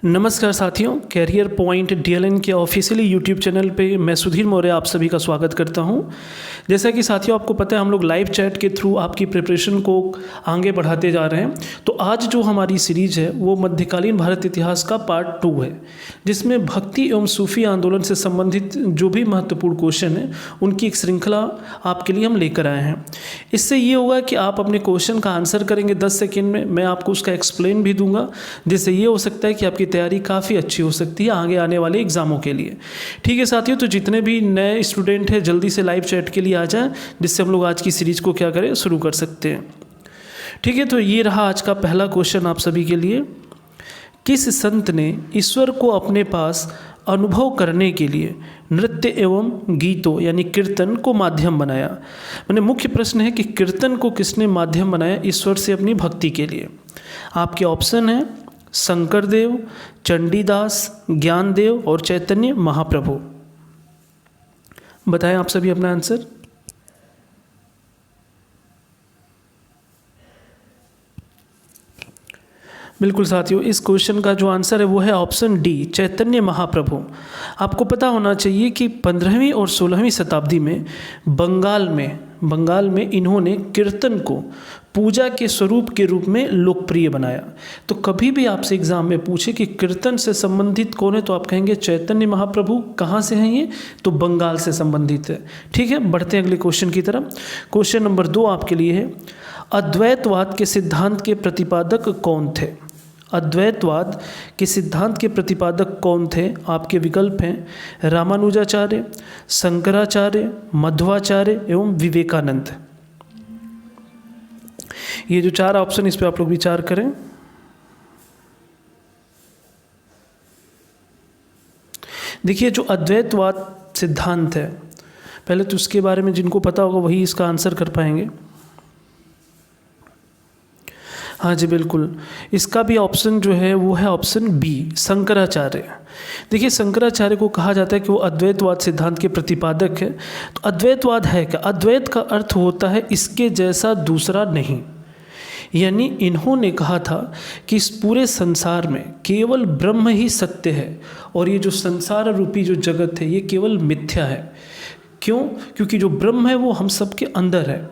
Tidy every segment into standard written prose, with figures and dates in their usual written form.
नमस्कार साथियों, career point DLN के ऑफिशियली यूट्यूब चैनल पे मैं सुधीर मौर्य आप सभी का स्वागत करता हूं। जैसा कि साथियों आपको पता है, हम लोग लाइव चैट के थ्रू आपकी प्रिपरेशन को आगे बढ़ाते जा रहे हैं। तो आज जो हमारी सीरीज है वो मध्यकालीन भारत इतिहास का पार्ट 2 है, जिसमें भक्ति एवं सूफी आंदोलन से संबंधित जो भी महत्वपूर्ण क्वेश्चन है उनकी एक श्रृंखला आपके लिए हम लेकर आए हैं। इससे ये होगा कि आप अपने क्वेश्चन का आंसर करेंगे 10 सेकेंड में, मैं आपको उसका एक्सप्लेन भी दूंगा, जिससे ये हो सकता है कि आपकी तैयारी काफ़ी अच्छी हो सकती है आगे आने वाले एग्जामों के लिए। ठीक है साथियों, तो जितने भी नए स्टूडेंट हैं जल्दी से लाइव चैट के लिए आ जाएं, जिससे हम लोग आज की सीरीज को क्या करें, शुरू कर सकते हैं। ठीक है, तो ये रहा आज का पहला क्वेश्चन आप सभी के लिए। किस संत ने ईश्वर को अपने पास अनुभव करने के लिए नृत्य एवं गीतों यानी कीर्तन को माध्यम बनाया? मैंने मुख्य प्रश्न है कि कीर्तन को किसने माध्यम बनाया ईश्वर से अपनी भक्ति के लिए? आपके ऑप्शन है शंकरदेव, चंडीदास, ज्ञानदेव और चैतन्य महाप्रभु। बताएं आप सभी अपना आंसर। बिल्कुल साथियों, इस क्वेश्चन का जो आंसर है वो है ऑप्शन डी, चैतन्य महाप्रभु। आपको पता होना चाहिए कि 15वीं और 16वीं शताब्दी में बंगाल में इन्होंने कीर्तन को पूजा के स्वरूप के रूप में लोकप्रिय बनाया। तो कभी भी आपसे एग्जाम में पूछे कि कीर्तन से संबंधित कौन है, तो आप कहेंगे चैतन्य महाप्रभु। कहाँ से हैं ये? तो बंगाल से संबंधित है। ठीक है, बढ़ते हैं अगले क्वेश्चन की तरफ। क्वेश्चन नंबर 2 आपके लिए है, अद्वैतवाद के सिद्धांत के प्रतिपादक कौन थे? अद्वैतवाद के सिद्धांत के प्रतिपादक कौन थे? आपके विकल्प हैं रामानुजाचार्य, शंकराचार्य, मध्वाचार्य एवं विवेकानंद। ये जो 4 ऑप्शन, इस पे आप लोग विचार करें। देखिए, जो अद्वैतवाद सिद्धांत है, पहले तो उसके बारे में जिनको पता होगा वही इसका आंसर कर पाएंगे। हाँ जी बिल्कुल, इसका भी ऑप्शन जो है वो है ऑप्शन बी, शंकराचार्य। देखिए, शंकराचार्य को कहा जाता है कि वो अद्वैतवाद सिद्धांत के प्रतिपादक है। तो अद्वैतवाद है क्या? अद्वैत का अर्थ होता है इसके जैसा दूसरा नहीं। यानी इन्होंने कहा था कि इस पूरे संसार में केवल ब्रह्म ही सत्य है और ये जो संसार रूपी जो जगत है ये केवल मिथ्या है। क्यों? क्योंकि जो ब्रह्म है वो हम सबके अंदर है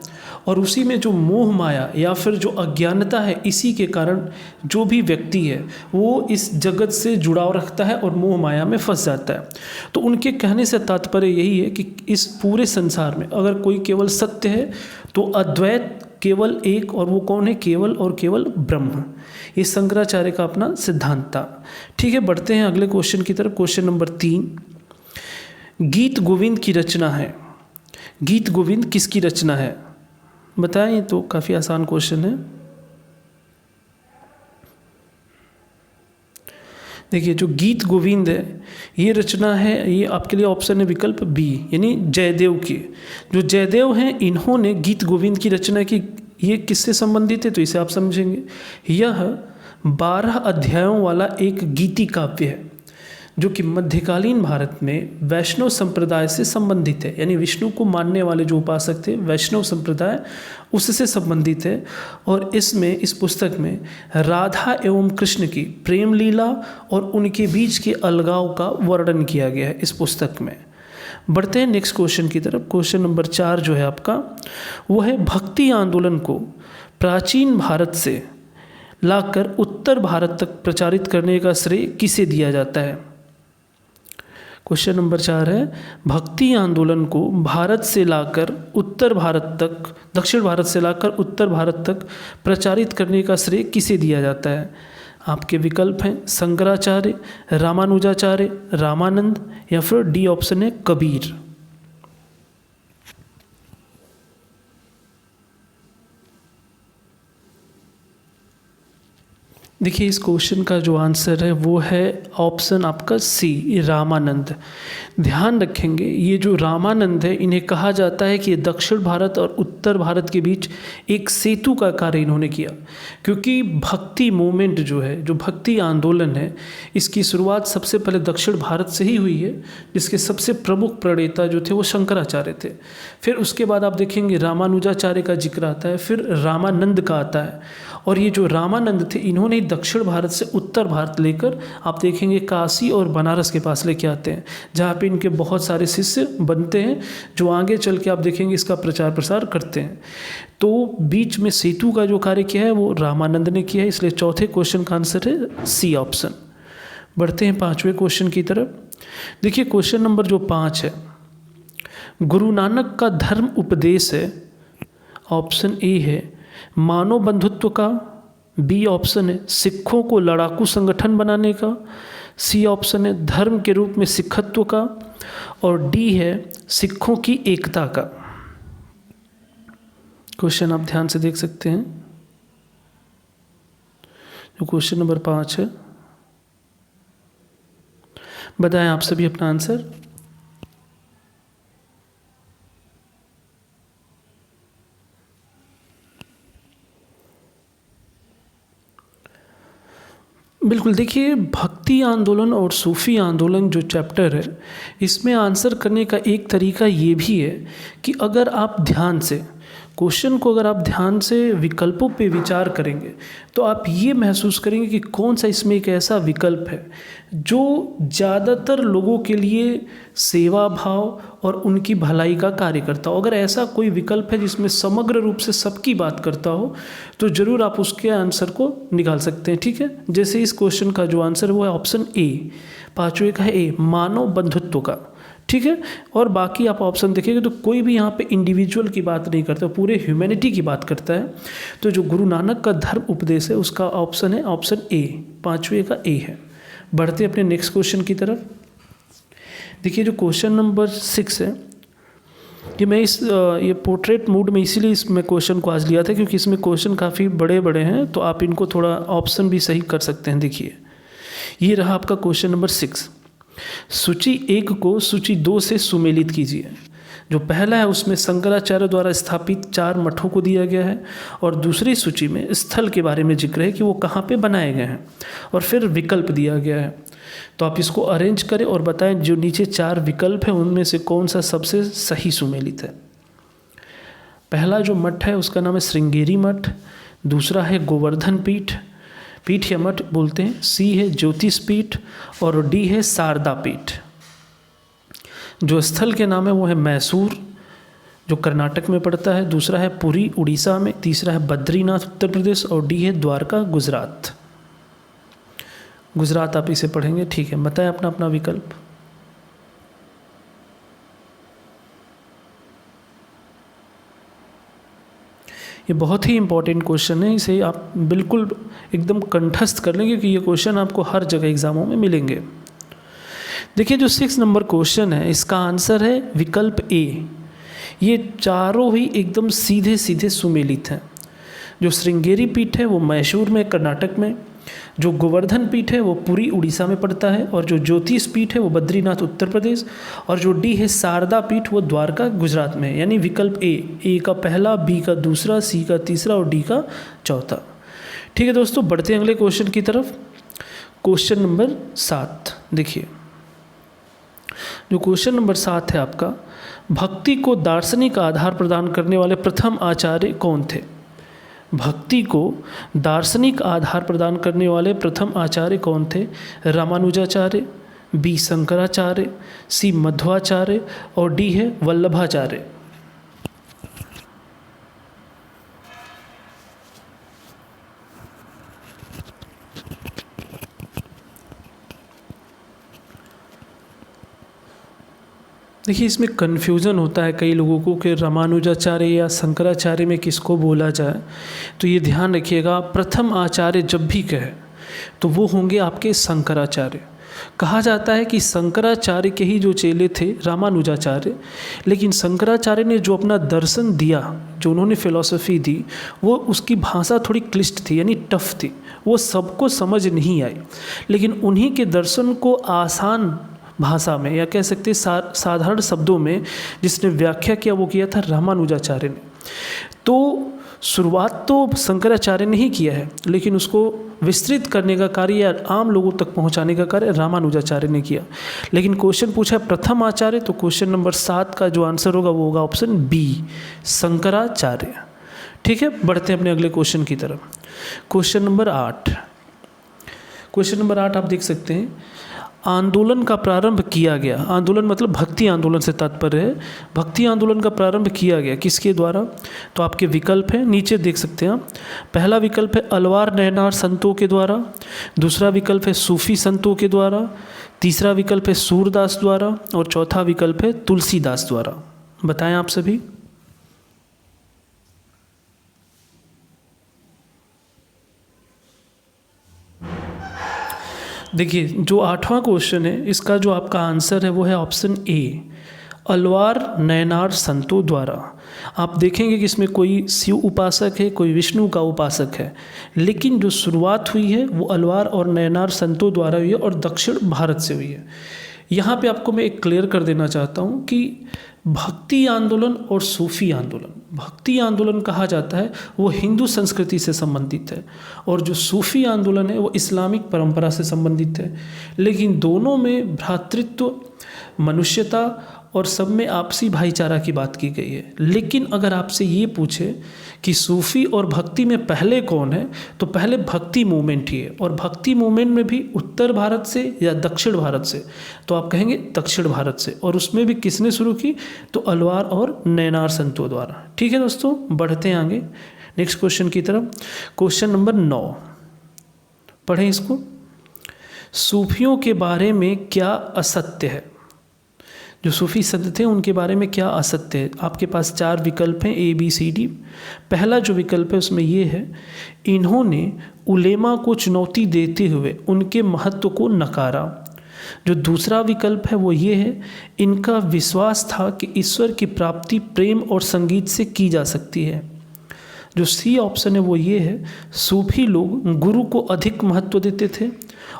और उसी में जो मोह माया या फिर जो अज्ञानता है, इसी के कारण जो भी व्यक्ति है वो इस जगत से जुड़ाव रखता है और मोह माया में फंस जाता है। तो उनके कहने से तात्पर्य यही है कि इस पूरे संसार में अगर कोई केवल सत्य है तो अद्वैत केवल एक, और वो कौन है? केवल और केवल ब्रह्म। ये शंकराचार्य का अपना सिद्धांत था। ठीक है, बढ़ते हैं अगले क्वेश्चन की तरफ। क्वेश्चन नंबर 3, गीत गोविंद की रचना है। गीत गोविंद किसकी रचना है? बताएं, तो काफ़ी आसान क्वेश्चन है। देखिए, जो गीत गोविंद है ये रचना है, ये आपके लिए ऑप्शन है विकल्प बी, यानी जयदेव की। जो जयदेव हैं इन्होंने गीत गोविंद की रचना की। ये किससे संबंधित है? तो इसे आप समझेंगे। यह 12 अध्यायों वाला एक गीति काव्य है जो कि मध्यकालीन भारत में वैष्णव संप्रदाय से संबंधित है। यानी विष्णु को मानने वाले जो उपासक थे, वैष्णव संप्रदाय, उससे संबंधित है। और इसमें, इस पुस्तक में राधा एवं कृष्ण की प्रेम लीला और उनके बीच के अलगाव का वर्णन किया गया है इस पुस्तक में। बढ़ते हैं नेक्स्ट क्वेश्चन की तरफ। क्वेश्चन नंबर 4 जो है आपका वो है, भक्ति आंदोलन को प्राचीन भारत से लाकर उत्तर भारत तक प्रचारित करने का श्रेय किसे दिया जाता है? क्वेश्चन नंबर 4 है, भक्ति आंदोलन को भारत से लाकर उत्तर भारत तक, दक्षिण भारत से लाकर उत्तर भारत तक प्रचारित करने का श्रेय किसे दिया जाता है? आपके विकल्प हैं शंकराचार्य, रामानुजाचार्य, रामानंद या फिर डी ऑप्शन है कबीर। देखिए, इस क्वेश्चन का जो आंसर है वो है ऑप्शन आपका सी, रामानंद। ध्यान रखेंगे, ये जो रामानंद है इन्हें कहा जाता है कि दक्षिण भारत और उत्तर भारत के बीच एक सेतु का कार्य इन्होंने किया। क्योंकि भक्ति मूवमेंट जो है, जो भक्ति आंदोलन है, इसकी शुरुआत सबसे पहले दक्षिण भारत से ही हुई है, जिसके सबसे प्रमुख प्रणेता जो थे वो शंकराचार्य थे। फिर उसके बाद आप देखेंगे रामानुजाचार्य का जिक्र आता है, फिर रामानंद का आता है और ये जो रामानंद थे इन्होंने दक्षिण भारत से उत्तर भारत लेकर आप देखेंगे काशी और बनारस के पास लेके आते हैं, जहाँ पे इनके बहुत सारे शिष्य बनते हैं जो आगे चल के आप देखेंगे इसका प्रचार प्रसार करते हैं। तो बीच में सेतु का जो कार्य किया है वो रामानंद ने किया है, इसलिए चौथे क्वेश्चन का आंसर है सी ऑप्शन। बढ़ते हैं पाँचवें क्वेश्चन की तरफ। देखिए क्वेश्चन नंबर जो 5 है, गुरु नानक का धर्म उपदेश है, ऑप्शन ए है मानव बंधुत्व का, बी ऑप्शन है सिखों को लड़ाकू संगठन बनाने का, सी ऑप्शन है धर्म के रूप में सिखत्व का, और डी है सिखों की एकता का। क्वेश्चन आप ध्यान से देख सकते हैं। जो क्वेश्चन नंबर 5 है, बताएं आप सभी अपना आंसर। बिल्कुल, देखिए भक्ति आंदोलन और सूफी आंदोलन जो चैप्टर है इसमें आंसर करने का एक तरीका ये भी है कि अगर आप ध्यान से क्वेश्चन को अगर आप ध्यान से विकल्पों पे विचार करेंगे तो आप ये महसूस करेंगे कि कौन सा इसमें एक ऐसा विकल्प है जो ज़्यादातर लोगों के लिए सेवा भाव और उनकी भलाई का कार्य करता हो। अगर ऐसा कोई विकल्प है जिसमें समग्र रूप से सबकी बात करता हो तो ज़रूर आप उसके आंसर को निकाल सकते हैं। ठीक है, जैसे इस क्वेश्चन का जो आंसर वो है ऑप्शन ए, पाँचवें का है ए, मानव बंधुत्व का। ठीक है, और बाकी आप ऑप्शन देखेंगे तो कोई भी यहाँ पे इंडिविजुअल की बात नहीं करता, पूरे ह्यूमैनिटी की बात करता है। तो जो गुरु नानक का धर्म उपदेश है उसका ऑप्शन है ऑप्शन ए, पाँचवें का ए है। बढ़ते अपने नेक्स्ट क्वेश्चन की तरफ। देखिए जो क्वेश्चन नंबर 6 है कि मैं ये पोर्ट्रेट मूड में इसीलिए इसमें क्वेश्चन को आज लिया था क्योंकि इसमें क्वेश्चन काफ़ी बड़े बड़े हैं, तो आप इनको थोड़ा ऑप्शन भी सही कर सकते हैं। देखिए ये रहा आपका क्वेश्चन नंबर 6। सूची 1 को सूची 2 से सुमेलित कीजिए। जो पहला है उसमें शंकराचार्य द्वारा स्थापित 4 मठों को दिया गया है और दूसरी सूची में स्थल के बारे में जिक्र है कि वो कहाँ पे बनाए गए हैं और फिर विकल्प दिया गया है। तो आप इसको अरेंज करें और बताएं जो नीचे 4 विकल्प हैं उनमें से कौन सा सबसे सही सुमेलित है। पहला जो मठ है उसका नाम है श्रृंगेरी मठ, दूसरा है गोवर्धन पीठ या मठ बोलते हैं, सी है ज्योतिष पीठ और डी है शारदा पीठ। जो स्थल के नाम है वो है मैसूर जो कर्नाटक में पड़ता है, दूसरा है पुरी उड़ीसा में, तीसरा है बद्रीनाथ उत्तर प्रदेश और डी है द्वारका गुजरात। गुजरात आप इसे पढ़ेंगे। ठीक है, बताएं अपना अपना विकल्प। ये बहुत ही इंपॉर्टेंट क्वेश्चन है, इसे आप बिल्कुल एकदम कंठस्थ कर लेंगे क्योंकि ये क्वेश्चन आपको हर जगह एग्जामों में मिलेंगे। देखिए जो 6 नंबर क्वेश्चन है इसका आंसर है विकल्प ए। ये चारों ही एकदम सीधे सीधे सुमेलित हैं। जो श्रृंगेरी पीठ है वो मैसूर में कर्नाटक में, जो गोवर्धन पीठ है वो पुरी उड़ीसा में पड़ता है और जो ज्योतिष पीठ है वो बद्रीनाथ उत्तर प्रदेश और जो डी है शारदा पीठ वो द्वारका गुजरात में है। यानी विकल्प ए का पहला, बी का दूसरा, सी का तीसरा और डी का चौथा। ठीक है दोस्तों, बढ़ते हैं अगले क्वेश्चन की तरफ। क्वेश्चन नंबर 7 देखिए, जो क्वेश्चन नंबर 7 है आपका, भक्ति को दार्शनिक आधार प्रदान करने वाले प्रथम आचार्य कौन थे। भक्ति को दार्शनिक आधार प्रदान करने वाले प्रथम आचार्य कौन थे। रामानुजाचार्य, बी शंकराचार्य, सी मध्वाचार्य और डी है वल्लभाचार्य। देखिए इसमें कन्फ्यूज़न होता है कई लोगों को कि रामानुजाचार्य या शंकराचार्य में किसको बोला जाए। तो ये ध्यान रखिएगा, प्रथम आचार्य जब भी कहे तो वो होंगे आपके शंकराचार्य। कहा जाता है कि शंकराचार्य के ही जो चेले थे रामानुजाचार्य, लेकिन शंकराचार्य ने जो अपना दर्शन दिया, जो उन्होंने फिलॉसफी दी, वो उसकी भाषा थोड़ी क्लिष्ट थी यानी टफ थी, वो सबको समझ नहीं आई। लेकिन उन्हीं के दर्शन को आसान भाषा में या कह सकते साधारण शब्दों में जिसने व्याख्या किया वो किया था रामानुजाचार्य ने। तो शुरुआत तो शंकराचार्य ने ही किया है, लेकिन उसको विस्तृत करने का कार्य या आम लोगों तक पहुंचाने का कार्य रामानुजाचार्य ने किया। लेकिन क्वेश्चन पूछा है प्रथम आचार्य, तो क्वेश्चन नंबर 7 का जो आंसर होगा वो होगा ऑप्शन बी शंकराचार्य। ठीक है, बढ़ते हैं अपने अगले क्वेश्चन की तरफ। क्वेश्चन नंबर 8, क्वेश्चन नंबर 8 आप देख सकते हैं, आंदोलन का प्रारंभ किया गया, आंदोलन मतलब भक्ति आंदोलन से तात्पर्य है, भक्ति आंदोलन का प्रारंभ किया गया किसके द्वारा? तो आपके विकल्प हैं, नीचे देख सकते हैं आप। पहला विकल्प है अलवार नैनार संतों के द्वारा, दूसरा विकल्प है सूफी संतों के द्वारा, तीसरा विकल्प है सूरदास द्वारा और चौथा विकल्प है तुलसीदास द्वारा। बताएं आप सभी। देखिए जो 8वां क्वेश्चन है इसका जो आपका आंसर है वो है ऑप्शन ए, अलवार नैनार संतों द्वारा। आप देखेंगे कि इसमें कोई शिव उपासक है, कोई विष्णु का उपासक है, लेकिन जो शुरुआत हुई है वो अलवार और नैनार संतों द्वारा हुई है और दक्षिण भारत से हुई है। यहाँ पे आपको मैं एक क्लियर कर देना चाहता हूँ कि भक्ति आंदोलन और सूफी आंदोलन, भक्ति आंदोलन कहा जाता है वो हिंदू संस्कृति से संबंधित है और जो सूफी आंदोलन है वो इस्लामिक परंपरा से संबंधित है, लेकिन दोनों में भ्रातृत्व, मनुष्यता और सब में आपसी भाईचारा की बात की गई है। लेकिन अगर आपसे ये पूछे कि सूफी और भक्ति में पहले कौन है, तो पहले भक्ति मूवमेंट ही है, और भक्ति मूवमेंट में भी उत्तर भारत से या दक्षिण भारत से, तो आप कहेंगे दक्षिण भारत से, और उसमें भी किसने शुरू की? तो अलवार और नैनार संतों द्वारा। ठीक है दोस्तों, बढ़ते हैं आगे नेक्स्ट क्वेश्चन की तरफ। क्वेश्चन नंबर 9 पढ़ें इसको। सूफियों के बारे में क्या असत्य है? जो सूफी संत थे उनके बारे में क्या असत्य है? आपके पास 4 विकल्प हैं, ए बी सी डी। पहला जो विकल्प है उसमें ये है, इन्होंने उलेमा को चुनौती देते हुए उनके महत्व को नकारा। जो दूसरा विकल्प है वो ये है, इनका विश्वास था कि ईश्वर की प्राप्ति प्रेम और संगीत से की जा सकती है। जो सी ऑप्शन है वो ये है, सूफी लोग गुरु को अधिक महत्व देते थे।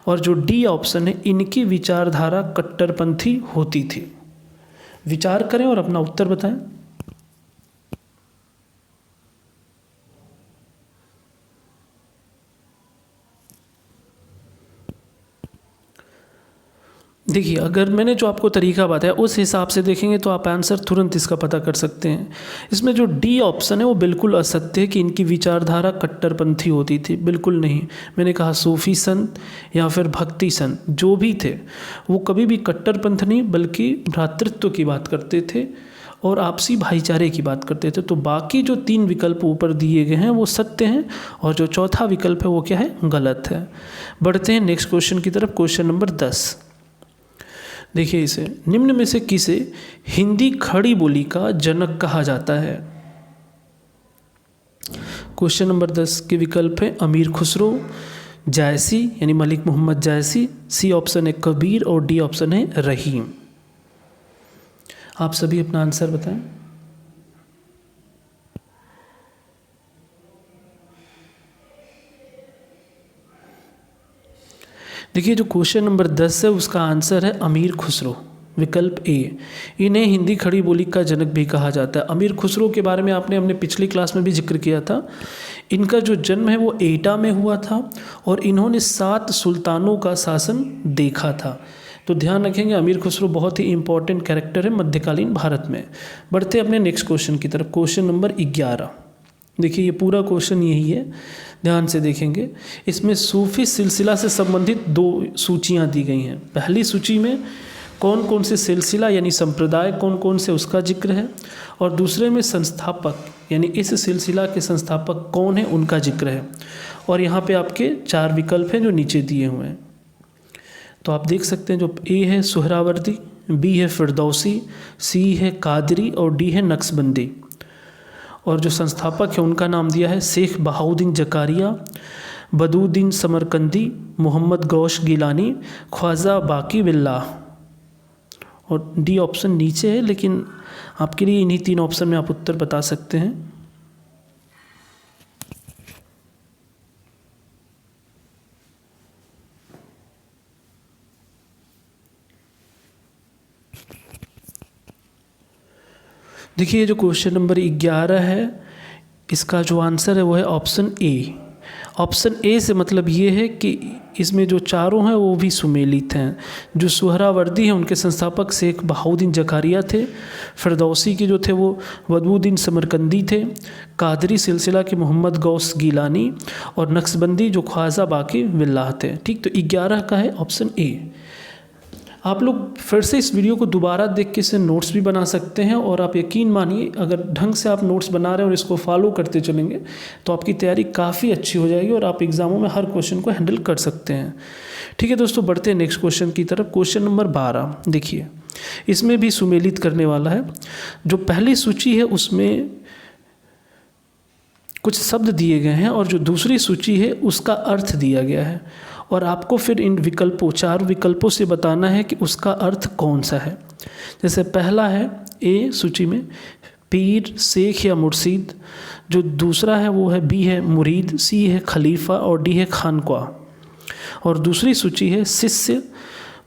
और जो डी ऑप्शन है, इनकी विचारधारा कट्टरपंथी होती थी। विचार करें और अपना उत्तर बताएं। देखिए अगर मैंने जो आपको तरीका बताया उस हिसाब से देखेंगे तो आप आंसर तुरंत इसका पता कर सकते हैं। इसमें जो डी ऑप्शन है वो बिल्कुल असत्य है कि इनकी विचारधारा कट्टरपंथी होती थी, बिल्कुल नहीं। मैंने कहा सूफी संत या फिर भक्ति संत जो भी थे वो कभी भी कट्टरपंथ नहीं बल्कि भ्रातृत्व की बात करते थे और आपसी भाईचारे की बात करते थे। तो बाकी जो 3 विकल्प ऊपर दिए गए हैं वो सत्य हैं और जो चौथा विकल्प है वो क्या है? गलत है। बढ़ते हैं नेक्स्ट क्वेश्चन की तरफ। क्वेश्चन नंबर 10 देखिए, इसे निम्न में से किसे हिंदी खड़ी बोली का जनक कहा जाता है? क्वेश्चन नंबर 10 के विकल्प है अमीर खुसरो, जायसी यानी मलिक मोहम्मद जायसी, सी ऑप्शन है कबीर और डी ऑप्शन है रहीम। आप सभी अपना आंसर बताएं। देखिए जो क्वेश्चन नंबर 10 है उसका आंसर है अमीर खुसरो, विकल्प ए। इन्हें हिंदी खड़ी बोली का जनक भी कहा जाता है। अमीर खुसरो के बारे में आपने हमने पिछली क्लास में भी जिक्र किया था। इनका जो जन्म है वो एटा में हुआ था और इन्होंने 7 सुल्तानों का शासन देखा था। तो ध्यान रखेंगे अमीर खुसरो बहुत ही इंपॉर्टेंट कैरेक्टर है मध्यकालीन भारत में। बढ़ते अपने नेक्स्ट क्वेश्चन की तरफ। क्वेश्चन नंबर 11 देखिए, ये पूरा क्वेश्चन यही है, ध्यान से देखेंगे। इसमें सूफी सिलसिला से संबंधित 2 सूचियाँ दी गई हैं। पहली सूची में कौन कौन से सिलसिला यानी संप्रदाय कौन कौन से उसका जिक्र है, और दूसरे में संस्थापक यानी इस सिलसिला के संस्थापक कौन है उनका जिक्र है। और यहाँ पे आपके 4 विकल्प हैं जो नीचे दिए हुए हैं। तो आप देख सकते हैं, जो ए है सुहरावर्दी, बी है फिरदौसी, सी है कादरी और डी है नक्शबंदी। और जो संस्थापक है उनका नाम दिया है शेख बहाउद्दीन जकारिया, बदुद्दीन समरकंदी, मोहम्मद गौश गिलानी, ख्वाजा बाकी बिल्लाह। और डी ऑप्शन नीचे है, लेकिन आपके लिए इन्हीं 3 ऑप्शन में आप उत्तर बता सकते हैं। देखिए जो क्वेश्चन नंबर 11 है इसका जो आंसर है वो है ऑप्शन ए। ऑप्शन ए से मतलब ये है कि इसमें जो चारों हैं वो भी सुमेलित हैं। जो सुहरावर्दी हैं उनके संस्थापक शेख बहाउद्दीन ज़कारिया थे। फिरदौसी के जो थे वो बदरुद्दीन समरकंदी थे। कादरी सिलसिला के मोहम्मद गौस गिलानी और नक्शबंदी जो ख्वाजा बाकी बिल्लाह थे। ठीक, तो 11 का है ऑप्शन ए। आप लोग फिर से इस वीडियो को दोबारा देख के इसे नोट्स भी बना सकते हैं, और आप यकीन मानिए अगर ढंग से आप नोट्स बना रहे हैं और इसको फॉलो करते चलेंगे तो आपकी तैयारी काफ़ी अच्छी हो जाएगी और आप एग्ज़ामों में हर क्वेश्चन को हैंडल कर सकते हैं। ठीक है दोस्तों, बढ़ते हैं नेक्स्ट क्वेश्चन की तरफ। क्वेश्चन नंबर 12 देखिए, इसमें भी सुमेलित करने वाला है। जो पहली सूची है उसमें कुछ शब्द दिए गए हैं और जो दूसरी सूची है उसका अर्थ दिया गया है, और आपको फिर इन विकल्पों, 4 विकल्पों से बताना है कि उसका अर्थ कौन सा है। जैसे पहला है ए सूची में पीर, शेख या मुर्शीद। जो दूसरा है वो है बी है मुरीद, सी है खलीफा और डी है खानख्वाह। और दूसरी सूची है शिष्य,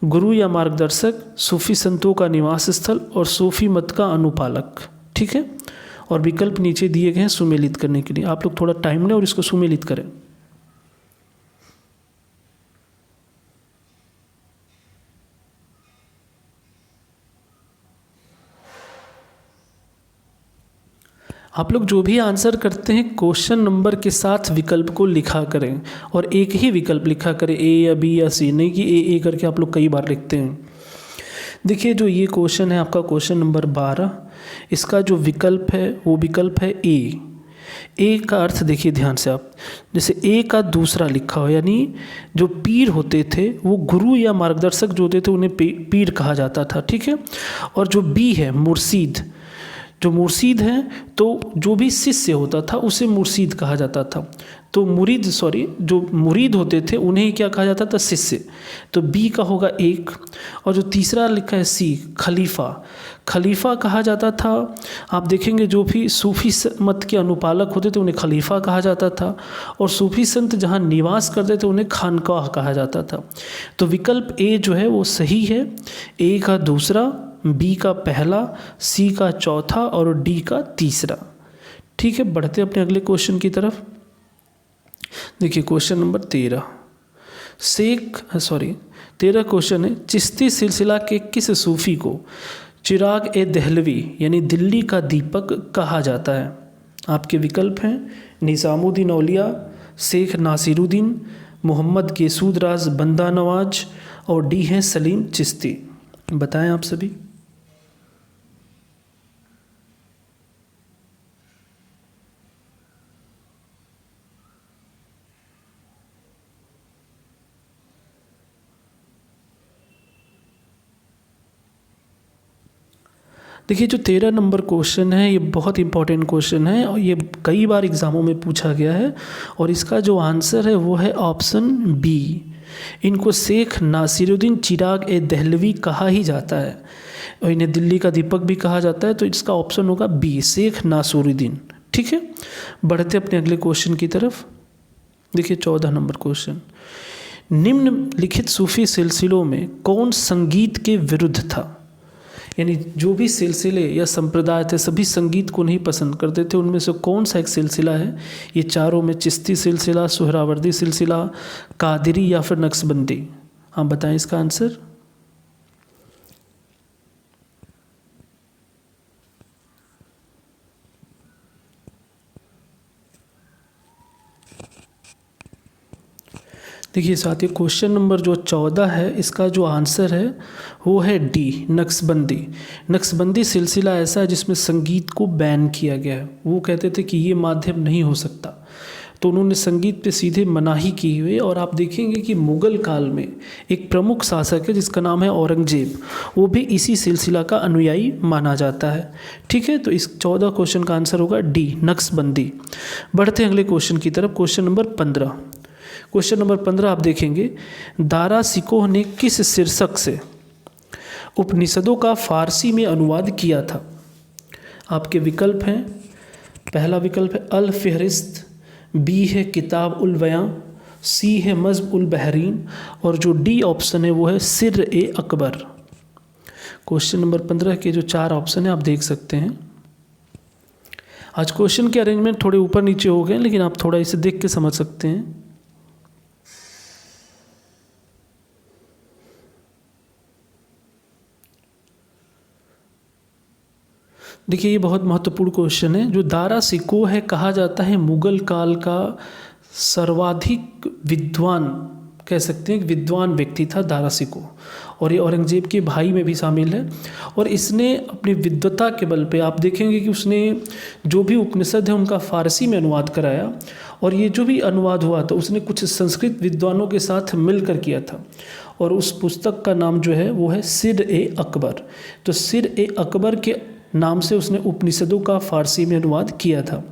गुरु या मार्गदर्शक, सूफी संतों का निवास स्थल और सूफी मत का अनुपालक। ठीक है, और विकल्प नीचे दिए गए हैं सुमेलित करने के लिए। आप लोग थोड़ा टाइम लें और इसको सुमेलित करें। आप लोग जो भी आंसर करते हैं क्वेश्चन नंबर के साथ विकल्प को लिखा करें, और एक ही विकल्प लिखा करें, ए या बी या सी, नहीं कि ए करके आप लोग कई बार लिखते हैं। देखिए, जो ये क्वेश्चन है आपका क्वेश्चन नंबर 12, इसका जो विकल्प है वो विकल्प है ए। ए का अर्थ देखिए ध्यान से आप, जैसे ए का दूसरा लिखा हो, यानी जो पीर होते थे वो गुरु या मार्गदर्शक जो होते थे उन्हें पीर कहा जाता था। ठीक है, और जो बी है मुर्शीद, जो मुर्शीद हैं तो जो भी शिष्य होता था उसे मुर्शीद कहा जाता था। तो जो मुरीद होते थे उन्हें क्या कहा जाता था, शिष्य। तो बी का होगा एक। और जो तीसरा लिखा है सी खलीफा, खलीफा कहा जाता था। आप देखेंगे जो भी सूफी मत के अनुपालक होते थे उन्हें खलीफा कहा जाता था, और सूफी संत जहाँ निवास करते थे उन्हें खानकाह कहा जाता था। तो विकल्प ए जो है वो सही है। ए का दूसरा, बी का पहला, सी का चौथा और डी का तीसरा। ठीक है, बढ़ते अपने अगले क्वेश्चन की तरफ। देखिए क्वेश्चन नंबर 13 13 क्वेश्चन है, चिश्ती सिलसिला के किस सूफी को चिराग ए दहलवी यानी दिल्ली का दीपक कहा जाता है। आपके विकल्प हैं निज़ामुद्दीन औलिया, शेख नासिरुद्दीन, मोहम्मद गेसूद राज बंदा नवाज और डी हैं सलीम चिश्ती। बताएं आप सभी। देखिए, जो 13 नंबर क्वेश्चन है ये बहुत इंपॉर्टेंट क्वेश्चन है और ये कई बार एग्ज़ामों में पूछा गया है, और इसका जो आंसर है वो है ऑप्शन बी। इनको शेख नासिरुद्दीन चिराग ए दहलवी कहा ही जाता है और इन्हें दिल्ली का दीपक भी कहा जाता है। तो इसका ऑप्शन होगा बी, शेख नासिरुद्दीन। ठीक है, बढ़ते अपने अगले क्वेश्चन की तरफ। देखिए 14 नंबर क्वेश्चन, निम्नलिखित सूफी सिलसिलों में कौन संगीत के विरुद्ध था। यानी जो भी सिलसिले या संप्रदाय थे सभी संगीत को नहीं पसंद करते थे, उनमें से कौन सा एक सिलसिला है। ये चारों में चिश्ती सिलसिला, सुहरावर्दी सिलसिला, कादरी या फिर नक्शबंदी। आप बताएं इसका आंसर। देखिए साथियों, क्वेश्चन नंबर जो 14 है इसका जो आंसर है वो है डी, नक्शबंदी। नक्शबंदी सिलसिला ऐसा है जिसमें संगीत को बैन किया गया है। वो कहते थे कि ये माध्यम नहीं हो सकता, तो उन्होंने संगीत पे सीधे मनाही की हुई। और आप देखेंगे कि मुग़ल काल में एक प्रमुख शासक है जिसका नाम है औरंगजेब, वो भी इसी सिलसिला का अनुयायी माना जाता है। ठीक है, तो इस 14 क्वेश्चन का आंसर होगा डी, नक्शबंदी। बढ़ते हैं अगले क्वेश्चन की तरफ। Question number 15। क्वेश्चन नंबर 15 आप देखेंगे, दारा सिकोह ने किस शीर्षक से उपनिषदों का फारसी में अनुवाद किया था। आपके विकल्प हैं, पहला विकल्प है अल फ़हरिस्त, बी है किताब उल बयां, सी है मज़्हब उल बहरीन और जो डी ऑप्शन है वो है सिर ए अकबर। क्वेश्चन नंबर 15 के जो 4 ऑप्शन है आप देख सकते हैं। आज क्वेश्चन के अरेंजमेंट थोड़े ऊपर नीचे हो गए, लेकिन आप थोड़ा इसे देख के समझ सकते हैं। देखिए ये बहुत महत्वपूर्ण क्वेश्चन है। जो दारा शिकोह है कहा जाता है मुगल काल का सर्वाधिक विद्वान, कह सकते हैं कि विद्वान व्यक्ति था दारा शिकोह, और ये औरंगजेब के भाई में भी शामिल है। और इसने अपनी विद्वता के बल पे आप देखेंगे कि उसने जो भी उपनिषद है उनका फारसी में अनुवाद कराया, और ये जो भी अनुवाद हुआ था उसने कुछ संस्कृत विद्वानों के साथ मिलकर किया था, और उस पुस्तक का नाम जो है वो है सिर ए अकबर। तो सिर ए अकबर के नाम से उसने उपनिषदों का फारसी में अनुवाद किया था।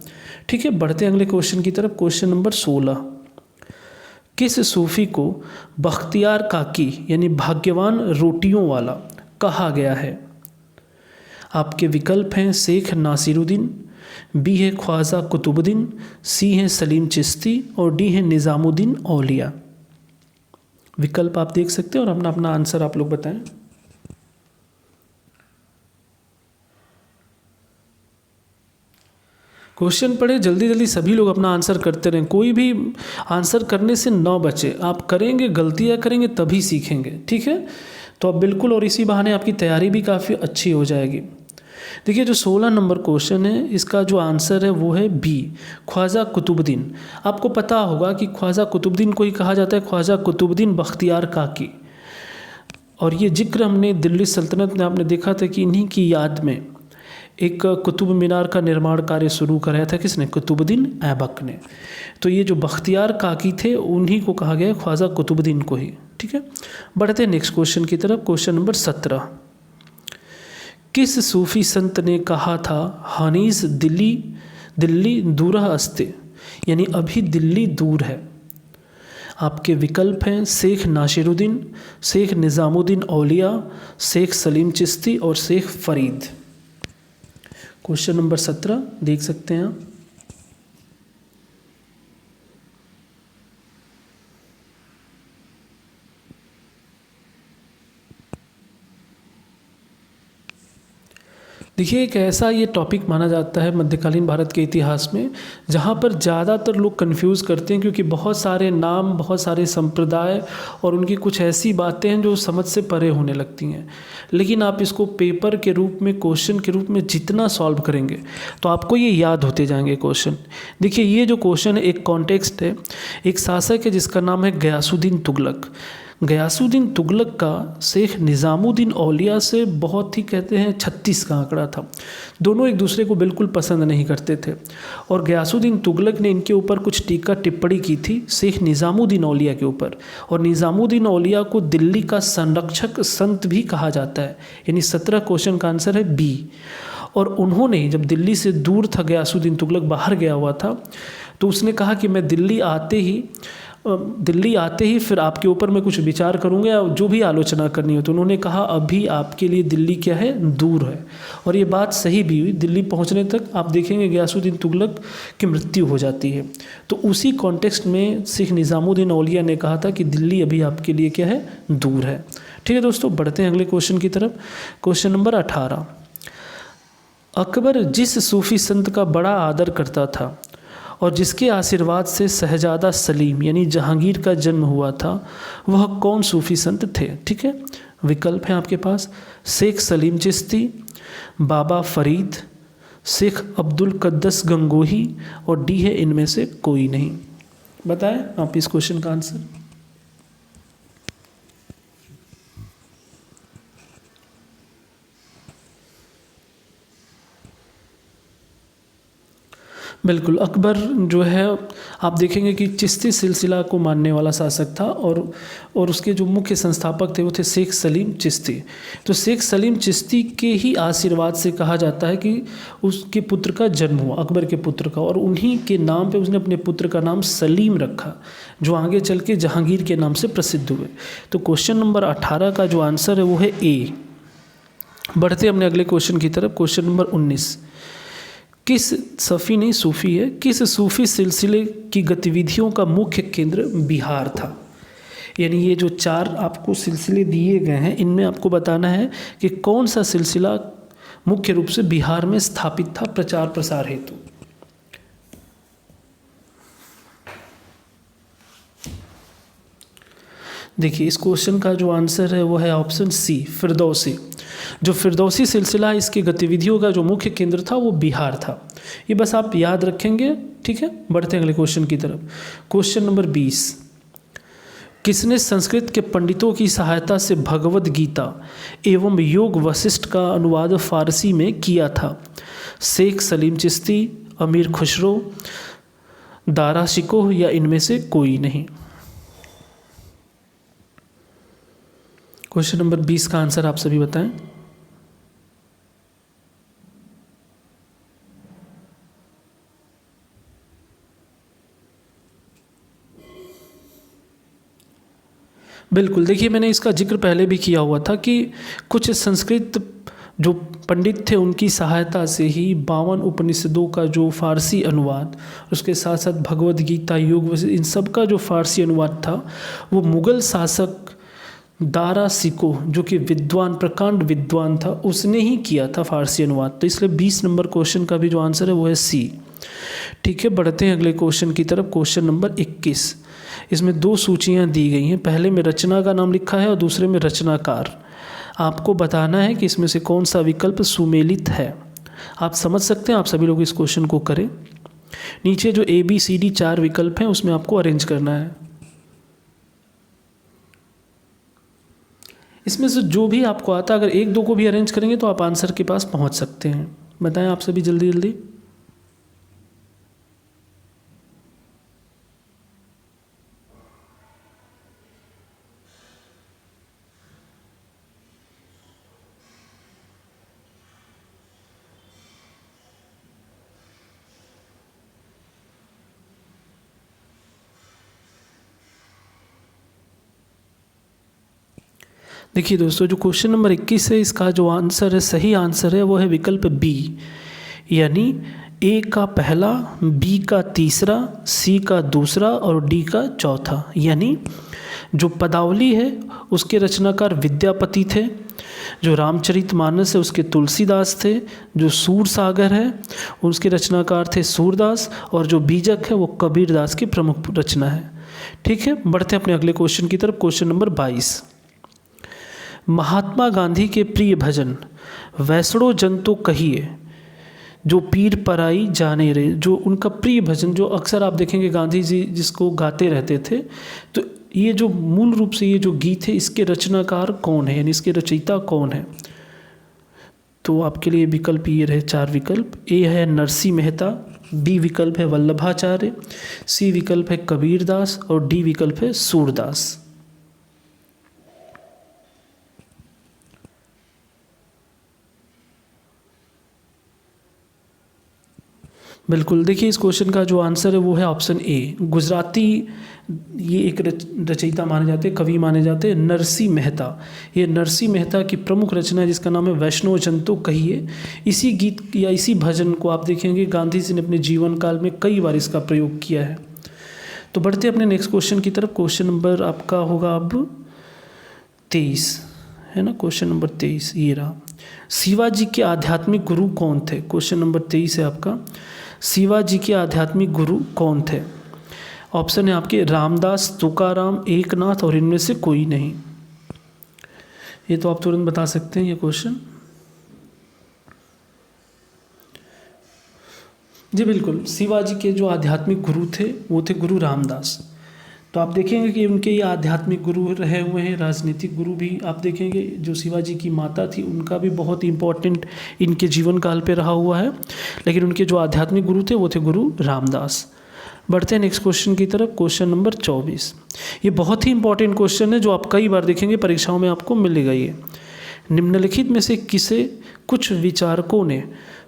ठीक है, बढ़ते हैं अगले क्वेश्चन की तरफ। क्वेश्चन नंबर 16, किस सूफी को बख्तियार काकी यानी भाग्यवान रोटियों वाला कहा गया है? आपके विकल्प हैं शेख नासिरुद्दीन, बी है ख्वाजा कुतुबुद्दीन, सी है सलीम चिश्ती, और डी है निज़ामुद्दीन औलिया। विकल्प आप देख सकते हैं और अपना अपना आंसर आप लोग बताएं। क्वेश्चन पढ़े, जल्दी जल्दी सभी लोग अपना आंसर करते रहें, कोई भी आंसर करने से न बचे। आप करेंगे, गलतियां करेंगे तभी सीखेंगे। ठीक है, तो अब बिल्कुल, और इसी बहाने आपकी तैयारी भी काफ़ी अच्छी हो जाएगी। देखिए जो 16 नंबर क्वेश्चन है इसका जो आंसर है वो है बी, ख्वाजा कुतुबुद्दीन। आपको पता होगा कि ख्वाजा कुतुबुद्दीन को ही कहा जाता है ख्वाजा कुतुबुद्दीन बख्तियार काकी, और ये जिक्र हमने दिल्ली सल्तनत में आपने देखा था कि इन्हीं की याद में एक कुतुब मीनार का निर्माण कार्य शुरू कराया था। किसने? कुतुबुद्दीन ऐबक ने। तो ये जो बख्तियार काकी थे उन्हीं को कहा गया ख्वाजा कुतुबुद्दीन को ही। ठीक है, बढ़ते हैं नेक्स्ट क्वेश्चन की तरफ। क्वेश्चन नंबर 17, किस सूफी संत ने कहा था हनीस दिल्ली दूरह अस्ते, यानी अभी दिल्ली दूर है? आपके विकल्प हैं शेख नासिरुद्दीन, शेख निज़ामुद्दीन औलिया, शेख सलीम चिश्ती और शेख फरीद। क्वेश्चन नंबर 17 देख सकते हैं आप। देखिए एक ऐसा ये टॉपिक माना जाता है मध्यकालीन भारत के इतिहास में जहाँ पर ज़्यादातर लोग कंफ्यूज करते हैं, क्योंकि बहुत सारे नाम, बहुत सारे संप्रदाय और उनकी कुछ ऐसी बातें हैं जो समझ से परे होने लगती हैं। लेकिन आप इसको पेपर के रूप में, क्वेश्चन के रूप में जितना सॉल्व करेंगे तो आपको ये याद होते जाएंगे क्वेश्चन। देखिए ये जो क्वेश्चन है एक कॉन्टेक्स्ट है, एक शासक है जिसका नाम है गयासुद्दीन तुगलक। गयासुद्दीन तुगलक का शेख निज़ामुद्दीन औलिया से बहुत ही, कहते हैं 36 का आंकड़ा था। दोनों एक दूसरे को बिल्कुल पसंद नहीं करते थे, और गयासुद्दीन तुगलक ने इनके ऊपर कुछ टीका टिप्पणी की थी शेख निज़ामुद्दीन औलिया के ऊपर, और निज़ामुद्दीन औलिया को दिल्ली का संरक्षक संत भी कहा जाता है। यानी 17 क्वेश्चन का आंसर है बी। और उन्होंने जब दिल्ली से दूर था, गयासुद्दीन तुगलक बाहर गया हुआ था, तो उसने कहा कि मैं दिल्ली आते ही फिर आपके ऊपर मैं कुछ विचार करूँगा, जो भी आलोचना करनी हो। तो उन्होंने कहा अभी आपके लिए दिल्ली क्या है, दूर है। और ये बात सही भी हुई। दिल्ली पहुँचने तक आप देखेंगे गयासुद्दीन तुगलक की मृत्यु हो जाती है। तो उसी कॉन्टेक्स्ट में शेख निज़ामुद्दीन औलिया ने कहा था कि दिल्ली अभी आपके लिए क्या है, दूर है। ठीक है दोस्तों, बढ़ते हैं अगले क्वेश्चन की तरफ। क्वेश्चन नंबर 18, अकबर जिस सूफी संत का बड़ा आदर करता था और जिसके आशीर्वाद से शहजादा सलीम यानी जहांगीर का जन्म हुआ था, वह कौन सूफी संत थे? ठीक है, विकल्प हैं आपके पास शेख सलीम चिश्ती, बाबा फरीद, शेख अब्दुल कद्दस गंगोही, और डी है इनमें से कोई नहीं। बताएं आप इस क्वेश्चन का आंसर। बिल्कुल, अकबर जो है आप देखेंगे कि चिश्ती सिलसिला को मानने वाला शासक था, और उसके जो मुख्य संस्थापक थे वो थे शेख सलीम चिश्ती। तो शेख सलीम चिश्ती के ही आशीर्वाद से कहा जाता है कि उसके पुत्र का जन्म हुआ, अकबर के पुत्र का, और उन्हीं के नाम पे उसने अपने पुत्र का नाम सलीम रखा, जो आगे चल के जहांगीर के नाम से प्रसिद्ध हुए। तो क्वेश्चन नंबर 18 का जो आंसर है वो है ए। बढ़ते अपने अगले क्वेश्चन की तरफ। क्वेश्चन नंबर 19, किस सूफी है, किस सूफी सिलसिले की गतिविधियों का मुख्य केंद्र बिहार था? यानी ये जो 4 आपको सिलसिले दिए गए हैं, इनमें आपको बताना है कि कौन सा सिलसिला मुख्य रूप से बिहार में स्थापित था प्रचार प्रसार हेतु। देखिए इस क्वेश्चन का जो आंसर है वो है ऑप्शन सी, फिरदौसी। जो फिरदौसी सिलसिला है इसकी गतिविधियों का जो मुख्य केंद्र था वो बिहार था। ये बस आप याद रखेंगे, ठीक है। बढ़ते हैं अगले क्वेश्चन की तरफ। क्वेश्चन नंबर 20, किसने संस्कृत के पंडितों की सहायता से भगवद गीता एवं योग वशिष्ठ का अनुवाद फारसी में किया था? शेख सलीम चिश्ती, अमीर खुसरो, दारा शिकोह या इनमें से कोई नहीं? क्वेश्चन नंबर 20 का आंसर आप सभी बताएं। बिल्कुल, देखिए मैंने इसका जिक्र पहले भी किया हुआ था कि कुछ संस्कृत जो पंडित थे उनकी सहायता से ही 52 उपनिषदों का जो फारसी अनुवाद, उसके साथ साथ भगवद गीता, योग, इन सब का जो फारसी अनुवाद था वो मुग़ल शासक दारा शिकोह जो कि विद्वान, प्रकांड विद्वान था, उसने ही किया था फारसी अनुवाद। तो इसलिए 20 नंबर क्वेश्चन का भी जो आंसर है वो है सी। ठीक है, बढ़ते हैं अगले क्वेश्चन की तरफ। क्वेश्चन नंबर 21, इसमें 2 सूचियाँ दी गई हैं। पहले में रचना का नाम लिखा है और दूसरे में रचनाकार। आपको बताना है कि इसमें से कौन सा विकल्प सुमेलित है। आप समझ सकते हैं, आप सभी लोग इस क्वेश्चन को करें। नीचे जो ABCD 4 विकल्प हैं उसमें आपको अरेंज करना है। इसमें से जो भी आपको आता है, अगर 1-2 को भी अरेंज करेंगे तो आप आंसर के पास पहुंच सकते हैं। बताएं आप सभी जल्दी जल्दी। देखिए दोस्तों, जो क्वेश्चन नंबर 21 है इसका जो आंसर है, सही आंसर है वो है विकल्प बी, यानी ए का पहला, बी का तीसरा, सी का दूसरा और डी का चौथा। यानी जो पदावली है उसके रचनाकार विद्यापति थे, जो रामचरितमानस है उसके तुलसीदास थे, जो सूर सागर है उसके रचनाकार थे सूरदास, और जो बीजक है वो कबीरदास की प्रमुख रचना है। ठीक है, बढ़ते हैं अपने अगले क्वेश्चन की तरफ। क्वेश्चन नंबर 22, महात्मा गांधी के प्रिय भजन वैष्णो जन तो कहिए जो पीर पराई जाने रे, जो उनका प्रिय भजन जो अक्सर आप देखेंगे गांधी जी जिसको गाते रहते थे, तो ये जो मूल रूप से ये जो गीत है इसके रचनाकार कौन है, यानी इसके रचयिता कौन है? तो आपके लिए विकल्प ये रहे 4 विकल्प। ए है नरसिंह मेहता, बी विकल्प है वल्लभाचार्य, सी विकल्प है कबीरदास और डी विकल्प है सूरदास। बिल्कुल, देखिए इस क्वेश्चन का जो आंसर है वो है ऑप्शन ए, गुजराती ये एक रचयिता माने जाते हैं, कवि माने जाते हैं, नरसिंह मेहता। ये नरसिंह मेहता की प्रमुख रचना है जिसका नाम है वैष्णो जन तो कहिए। इसी गीत या इसी भजन को आप देखेंगे गांधी जी ने अपने जीवन काल में कई बार इसका प्रयोग किया है। तो बढ़ते अपने नेक्स्ट क्वेश्चन की तरफ। क्वेश्चन नंबर आपका होगा अब 23, है ना। क्वेश्चन नंबर 23 ये रहा, शिवाजी के आध्यात्मिक गुरु कौन थे? क्वेश्चन नंबर 23 है आपका, शिवाजी के आध्यात्मिक गुरु कौन थे? ऑप्शन है आपके रामदास, तुकाराम, एकनाथ और इनमें से कोई नहीं। ये तो आप तुरंत बता सकते हैं ये क्वेश्चन। जी बिल्कुल, शिवाजी के जो आध्यात्मिक गुरु थे वो थे गुरु रामदास। तो आप देखेंगे कि उनके ये आध्यात्मिक गुरु रहे हुए हैं, राजनीतिक गुरु भी आप देखेंगे। जो शिवाजी की माता थी उनका भी बहुत इंपॉर्टेंट इनके जीवन काल पे रहा हुआ है, लेकिन उनके जो आध्यात्मिक गुरु थे वो थे गुरु रामदास। बढ़ते हैं नेक्स्ट क्वेश्चन की तरफ। क्वेश्चन नंबर 24, ये बहुत ही इंपॉर्टेंट क्वेश्चन है जो आप कई बार देखेंगे परीक्षाओं में आपको मिलेगा। ये निम्नलिखित में से किसे कुछ विचारकों ने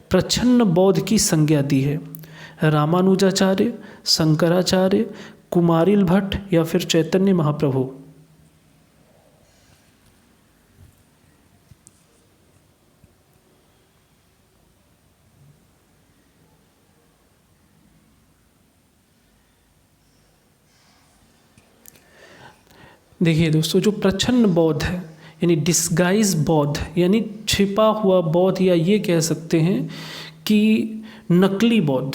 प्रच्छन्न बौद्ध की संज्ञा दी है? रामानुजाचार्य, शंकराचार्य, कुमारिल भट्ट या फिर चैतन्य महाप्रभु? देखिए दोस्तों, जो प्रच्छन्न बौद्ध है यानी डिस्गाइज बौद्ध, यानी छिपा हुआ बौद्ध, या ये कह सकते हैं कि नकली बौद्ध,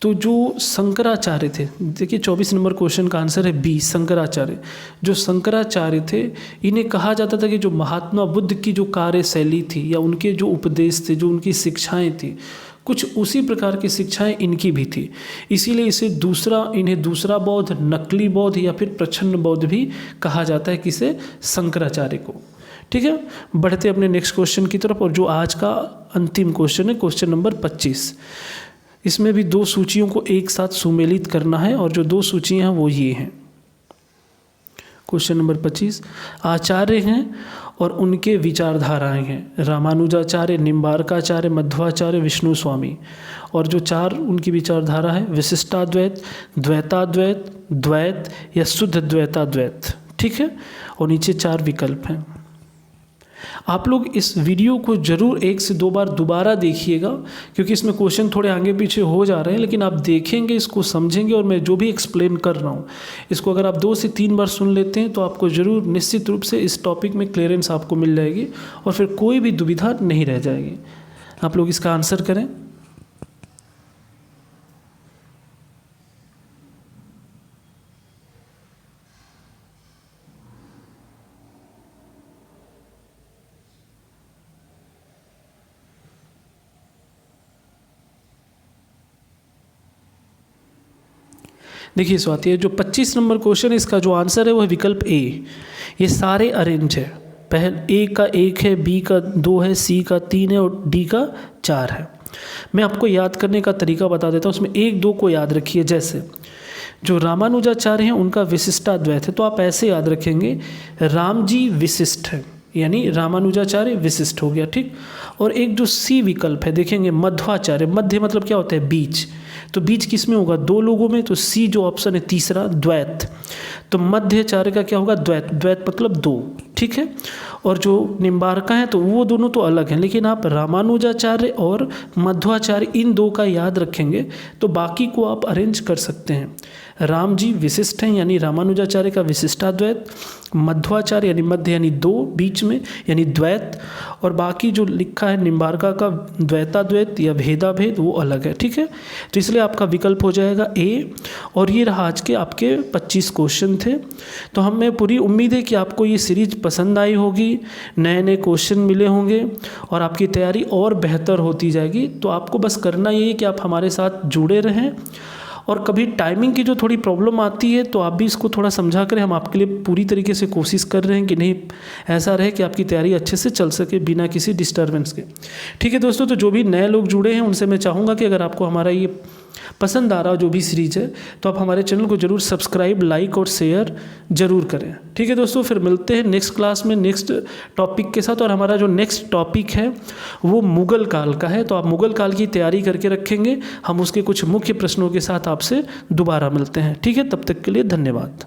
तो जो शंकराचार्य थे, देखिए 24 नंबर क्वेश्चन का आंसर है बी, शंकराचार्य। जो शंकराचार्य थे, इन्हें कहा जाता था कि जो महात्मा बुद्ध की जो कार्यशैली थी या उनके जो उपदेश थे, जो उनकी शिक्षाएं थी, कुछ उसी प्रकार की शिक्षाएं इनकी भी थी। इसीलिए इन्हें दूसरा बौद्ध, नकली बौद्ध या फिर प्रच्छन्न बौद्ध भी कहा जाता है, किसे? शंकराचार्य को। ठीक है, बढ़ते अपने नेक्स्ट क्वेश्चन की तरफ। और जो आज का अंतिम क्वेश्चन है, क्वेश्चन नंबर 25। इसमें भी 2 सूचियों को एक साथ सुमेलित करना है, और जो 2 सूचियाँ हैं वो ये हैं। क्वेश्चन नंबर 25, आचार्य हैं और उनके विचारधाराएं हैं। रामानुजाचार्य, निम्बार्काचार्य, मध्वाचार्य, विष्णु स्वामी। और जो 4 उनकी विचारधारा है, विशिष्टाद्वैत, द्वैताद्वैत, द्वैत या शुद्ध द्वैताद्वैत। ठीक है, और नीचे 4 विकल्प हैं। आप लोग इस वीडियो को जरूर 1 से 2 बार दोबारा देखिएगा, क्योंकि इसमें क्वेश्चन थोड़े आगे पीछे हो जा रहे हैं, लेकिन आप देखेंगे, इसको समझेंगे, और मैं जो भी एक्सप्लेन कर रहा हूँ इसको अगर आप 2 से 3 बार सुन लेते हैं तो आपको ज़रूर निश्चित रूप से इस टॉपिक में क्लियरेंस आपको मिल जाएगी, और फिर कोई भी दुविधा नहीं रह जाएगी। आप लोग इसका आंसर करें। देखिए स्वाति, है जो 25 नंबर क्वेश्चन है, इसका जो आंसर है वो है विकल्प ए। ये सारे अरेंज है। पहले ए का 1 है, बी का 2 है, सी का 3 है और डी का 4 है। मैं आपको याद करने का तरीका बता देता हूँ, उसमें 1, 2 को याद रखिए। जैसे जो रामानुजाचार्य हैं उनका विशिष्टाद्वैत है, तो आप ऐसे याद रखेंगे, राम जी विशिष्ट है, यानी रामानुजाचार्य विशिष्ट हो गया। ठीक, और एक जो सी विकल्प है, देखेंगे मध्वाचार्य। मध्य मतलब क्या होता है? बीच। तो बीच किस में होगा? 2 लोगों में। तो सी जो ऑप्शन है तीसरा, द्वैत। तो मध्याचार्य का क्या होगा? द्वैत। द्वैत मतलब 2। ठीक है, और जो निम्बार्का है तो वो दोनों तो अलग हैं, लेकिन आप रामानुजाचार्य और मध्वाचार्य इन 2 का याद रखेंगे तो बाकी को आप अरेंज कर सकते हैं। राम जी विशिष्ट हैं, यानी रामानुजाचार्य का विशिष्टाद्वैत, मध्वाचार्य यानी मध्य यानी 2 बीच में यानी द्वैत, और बाकी जो लिखा है निम्बार्का का द्वैताद्वैत या भेदाभेद वो अलग है। ठीक है, तो इसलिए आपका विकल्प हो जाएगा ए। और ये रहा आज के आपके 25 क्वेश्चन थे। तो हमें पूरी उम्मीद है कि आपको ये सीरीज पसंद आई होगी, नए नए क्वेश्चन मिले होंगे और आपकी तैयारी और बेहतर होती जाएगी। तो आपको बस करना यही है कि आप हमारे साथ जुड़े रहें, और कभी टाइमिंग की जो थोड़ी प्रॉब्लम आती है तो आप भी इसको थोड़ा समझा करें। हम आपके लिए पूरी तरीके से कोशिश कर रहे हैं कि नहीं ऐसा रहे कि आपकी तैयारी अच्छे से चल सके बिना किसी डिस्टर्बेंस के। ठीक है दोस्तों, तो जो भी नए लोग जुड़े हैं उनसे मैं चाहूँगा कि अगर आपको हमारा ये पसंद आ रहा जो भी सीरीज है तो आप हमारे चैनल को जरूर सब्सक्राइब, लाइक और शेयर जरूर करें। ठीक है दोस्तों, फिर मिलते हैं नेक्स्ट क्लास में नेक्स्ट टॉपिक के साथ। और हमारा जो नेक्स्ट टॉपिक है वो मुगल काल का है, तो आप मुगल काल की तैयारी करके रखेंगे। हम उसके कुछ मुख्य प्रश्नों के साथ आपसे दोबारा मिलते हैं। ठीक है, तब तक के लिए धन्यवाद।